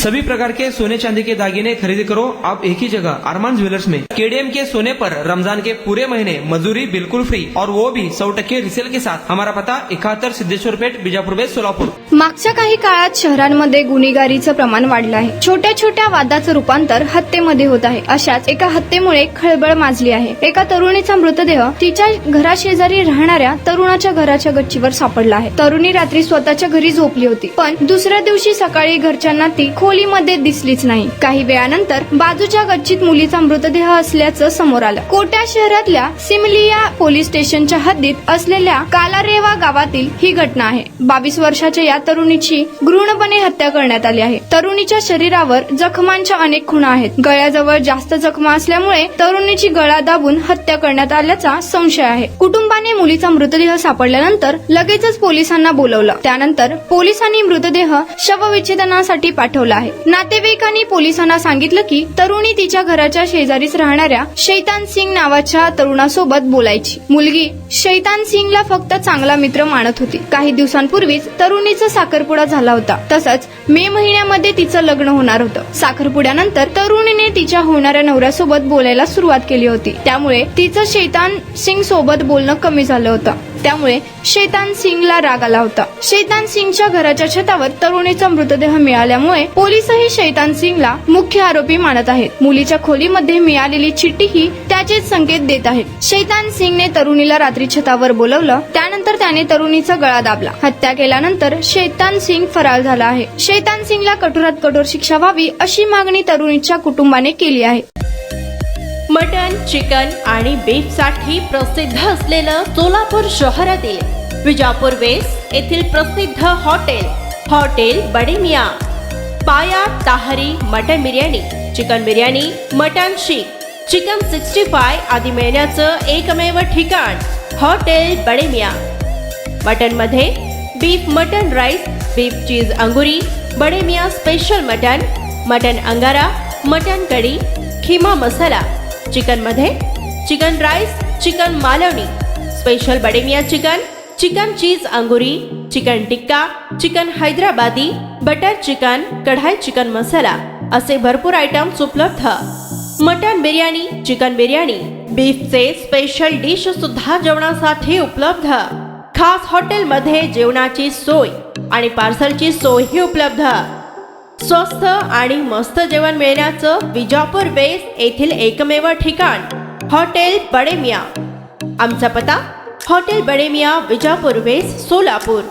सभी प्रकार के सोने चांदी के दागिने खरीदी करो आप एक ही जगह अरमान ज्वेलर्स में। केडीएम के सोने पर रमजान के पूरे महीने मजदूरी बिल्कुल फ्री और वो भी 100% रिसेल के साथ। हमारा पता 71 सिद्धेश्वर पेठ, बीजापूर बेस, सोलापूर। मागच्या काही काळात शहरांमध्ये गुन्हेगारीचं प्रमाण वाढलं आहे। छोट्या छोट्या वादाचं रूपांतर हत्येमध्ये होत आहे। अशाच एका हत्येमुळे खळबळ माजली आहे। एका तरुणीचा मृतदेह तिच्या घराशेजारी राहणाऱ्या तरुणाच्या घराच्या गच्चीवर सापडला आहे। तरुणी रात्री स्वतःच्या घरी झोपली होती, पण दुसऱ्या दिवशी सकाळी घरच्यांना ती खोलीमध्ये दिसलीच नाही। काही वेळानंतर बाजूच्या गच्चीत मुलीचा मृतदेह असल्याचं समोर आलं। कोटा शहरातल्या सिमलिया पोलीस स्टेशनच्या हद्दीत असलेल्या कालारेवा गावातील ही घटना आहे। 22 वर्षाच्या या तरुणीची गृहपणे हत्या करण्यात आली आहे। तरुणीच्या शरीरावर जखमांच्या अनेक खुणा आहेत। गळ्याजवळ जास्त जखमा असल्यामुळे तरुणीची गळा दाबून हत्या करण्यात आल्याचा संशय आहे। कुटुंबाने मुलीचा मृतदेह सापडल्यानंतर लगेचच पोलिसांना बोलवलं। त्यानंतर पोलिसांनी मृतदेह शवविच्छेदनासाठी पाठवला आहे। नातेवाईकांनी पोलिसांना सांगितलं की तरुणी तिच्या घराच्या शेजारीच राहणाऱ्या शैतान सिंग नावाच्या तरुणासोबत बोलायची। मुलगी शैतान सिंगला फक्त चांगला मित्र मानत होती। काही दिवसांपूर्वीच तरुणीचा साखरपुडा झाला होता। तसंच मे महिन्यामध्ये तिचं लग्न होणार होतं। साखरपुड्यानंतर तरुणीने तिच्या होणाऱ्या नवऱ्यासोबत बोलायला सुरुवात केली होती। त्यामुळे तिचं शैतान सिंग सोबत बोलणं कमी झालं होतं। त्यामुळे शैतान सिंगला राग आला होता। शैतान सिंगच्या घराच्या छतावर तरुणीचा मृतदेह मिळाल्यामुळे पोलिसही शैतान सिंगला मुख्य आरोपी मानत आहेत। मुलीच्या खोलीमध्ये मिळालेली चिठ्ठीही त्याचेच संकेत देत आहे। शैतान सिंगने तरुणीला रात्री छतावर बोलवलं, त्यानंतर त्याने तरुणीचा गळा दाबला। हत्या केल्यानंतर शैतान सिंग फरार झाला आहे। शैतान सिंगला कठोरात कठोर शिक्षा व्हावी अशी मागणी तरुणीच्या कुटुंबाने केली आहे। मटन, चिकन आणि बीफ साठी प्रसिद्ध असलेलं सोलापूर शहरातील विजापूर वेस येथील प्रसिद्ध hotel Bade Miyan. Paya tahari mutton biryani, chicken biryani, mutton seekh, chicken 65 आदी मिळण्याचं एकमेव ठिकाण हॉटेल बडे मियां। मटन मध्ये beef mutton rice, beef cheese angoori, Bade Miyan special mutton, mutton angara, mutton kadhi, keema masala. Chicken मध्ये chicken rice, chicken Malvani, special Bade Miyan chicken, chicken cheese angoori, chicken tikka, chicken Hyderabadi, butter chicken, kadhai chicken masala असे भरपूर आयटम्स उपलब्ध। मटन बिर्याणी, चिकन बिर्याणी, बीफचे स्पेशल डिश सुद्धा जेवणासाठी उपलब्ध। खास हॉटेलमध्ये जेवणाची सोय आणि पार्सलची सोयही उपलब्ध। स्वस्त आणि मस्त जेवण मिळण्याचं विजापूर बेस येथील एकमेव ठिकाण हॉटेल बडे मियां। आमचा पता हॉटेल बडे मियां, विजापूर बेस, सोलापूर।